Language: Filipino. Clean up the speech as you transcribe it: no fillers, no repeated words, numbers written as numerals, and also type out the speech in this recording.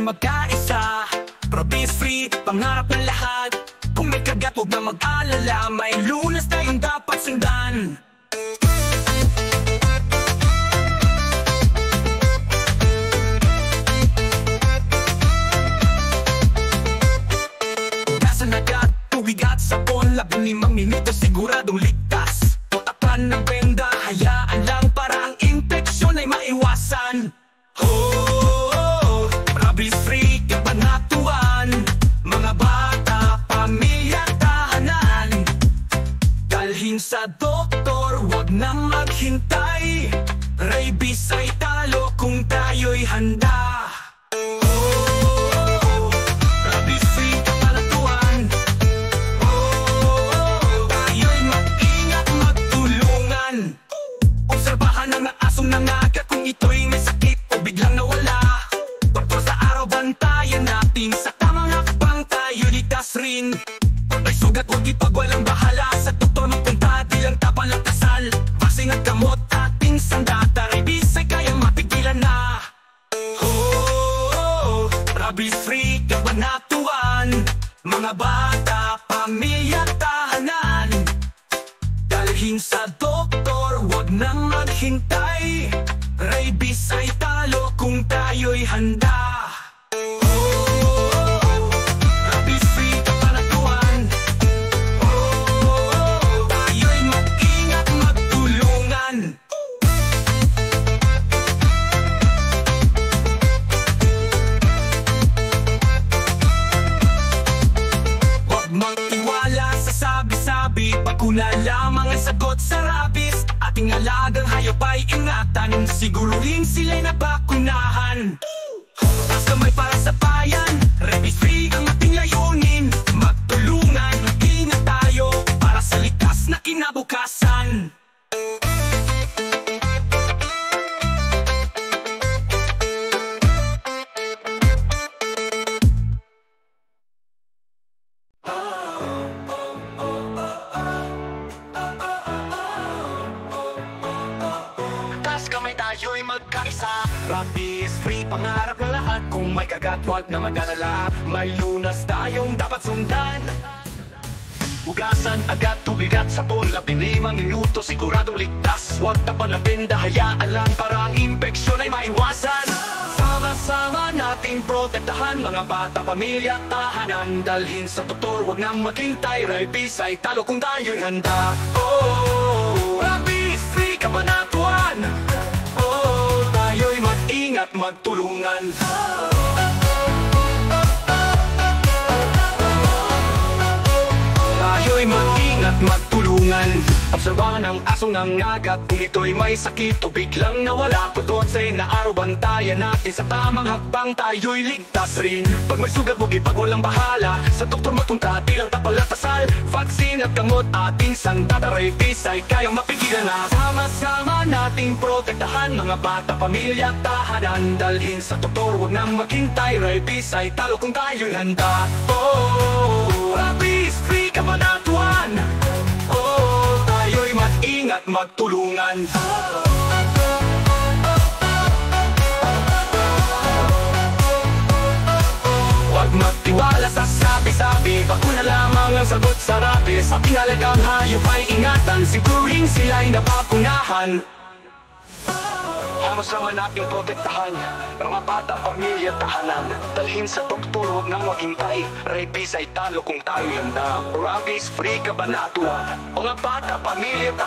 tayo'y magkaisa. Promise free, pangarap ng lahat. Kung may kagat, huwag na mag-alala. May lunas tayong dapat sundan. Ugasan agad, tubig at sabon. 15 minuto siguradong ligtas. Totapan ng benda, hayaan lang para ang infeksyon ay maiwasan. Rabies free, kabanatuan. Mga bata, pamilya, tahanan. Dalhin sa doktor, wag na maghintay. Rabies ay talo kung tayo'y handa. Rabies free, kabanatuan. Tayo'y mag-ingat, magtulungan. Obserbahan ang asong nangagat kung ito'y may sakit o biglang nawala. Doktor sa araw, bantayan natin. Sa tamang hakbang tayo ligtas rin. May sugat, huwag ipagwalang bahala. Sa doktor magpunta, di lang tapang at kasal. Vaccine at gamot, ating sandata. Rabies ay kayang mapigilan na. Rabies free, kabanatuan. Mga bata, pamilya, tahanan. Dalhin sa doktor, wag nang maghintay. Rabies ay talo kung tayo'y handa. Rabies free, kabanatuan. Tayo'y mag-ingat, magtulungan. Huwag magtiwala sa sabi-sabi. Bakuna lamang ang sagot sa rabies. Ating alagang hayop ay ingatan. Siguruhin sila'y nabakunahan. Taas kamay para sa bayan. Rabies free ang ating layunin. Magtulungan, ingat tayo para sa likas na kinabukasan. Taas kamay, tayo'y magkaisa. Rabies free, pangarap ng lahat. Kung may kagat, huwag na mag-alala. May lunas tayong dapat sundan. Hugasan agad, tubig at sabon. 15 minuto siguradong ligtas. Huwag tapan ng benda, hayaan lang para ang infeksyon ay maiwasan. Sama-sama nating protektahan. Mga bata, pamilya, tahanan. Dalhin sa doktor, huwag nang maghintay. Rabies ay talo kung tayo'y handa. Rabies free, kabanatuan. Tayo'y mag-ingat, magtulungan. Tayo'y mag-ingat, magtulungan. Obserbahan ang asong nangagat. Kung ito'y may sakit o biglang nawala. Puton sa'y na araw, bantayan natin. Sa tamang hakbang tayo'y ligtas rin. Pag may sugat, huwag ipagwalang bahala. Sa doktor magpunta, di lang tapal at asal. Vaccine at gamot, ating sandata. Rabies ay kayang mapigilan na. Sama-sama nating protektahan. Mga bata, pamilya, tahanan. Dalhin sa doktor, huwag nang maghintay. Rabies ay talo kung tayo'y handa. Rabies free, kabanatuan. Tayo'y mag-ingat, magtulungan. Huwag magtiwala sa sabi-sabi. Bakuna lamang ang sagot sa rabies. Ating alagang hayop ay ingatan. Siguring sila'y nabakunahan. Hamos naman nating protektahan. Mga bata, pamilya, tahanan. Dalhin sa doktor, huwag nang maghintay. Rabies ay talo kung tayo'y handa. Rabies free, kabanatuan. Mga bata, pamilya, tahanan.